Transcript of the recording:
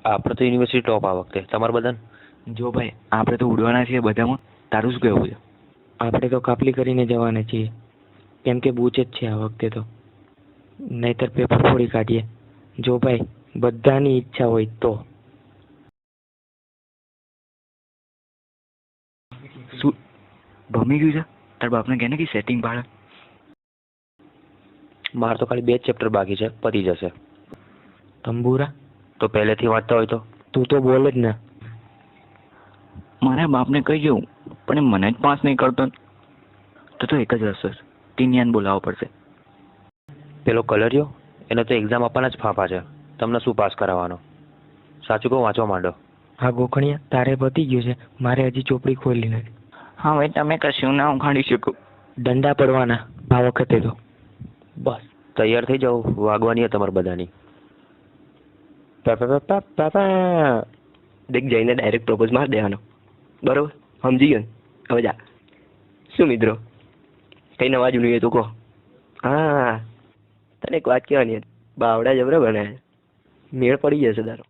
આપણે તો યુનિવર્સિટી ટોપ આ વખતે, તમારે બધાને? જો ભાઈ, આપણે તો ઉડવાના છીએ બધામાં. તારું શું કહેવું છે? આપણે તો કાપલી કરીને જવાના છીએ, કેમ કે બૂચ જ છે આ વખતે તો. નહીતર પેપર ફોડી કાઢીએ. જો ભાઈ, બધાની ઈચ્છા હોય તો. શું ભમી ગયું છે? તાર બાપને કહે ને કે સેટિંગ પાડે. મારે તો ખાલી 2 જ ચેપ્ટર બાકી છે, પતી જશે. તંબુરા, તો પહેલેથી વાંચતા હોય તો? તું તો બોલે જ ને. મારા બાપને કહી જવું, પણ એ મને જ પાસ નહીં કરતો ને. તો એક જ રસ્તો છે, ટીનિયાને બોલાવવો પડશે. પેલો કલરિયો, એને તો એક્ઝામ આપવાના જ ફાંફા છે. તમને શું પાસ કરાવવાનો? સાચું કહું, વાંચવા માંડો. હા ગોખણિયા, તારે પતી ગયું છે, મારે હજી ચોપડી ખોલી નથી. હા ભાઈ, તમે કશું ના ઉખાડી શકો. દંડા પડવાના આ વખતે તો. બસ તૈયાર થઈ જાઓ, વાગવાની તમારે બધાની. દેખ, જઈને ડાયરેક્ટ પ્રપોઝ મારી દેવાનો. બરોબર, સમજી ગયો ને? હવે જા. શું મિત્રો, કઈ નવા જૂની હોય તો કહો. હા, તને એક વાત કહેવાની હતી. બાવડા જબરા બનાવે, મેળ પડી જશે તારો.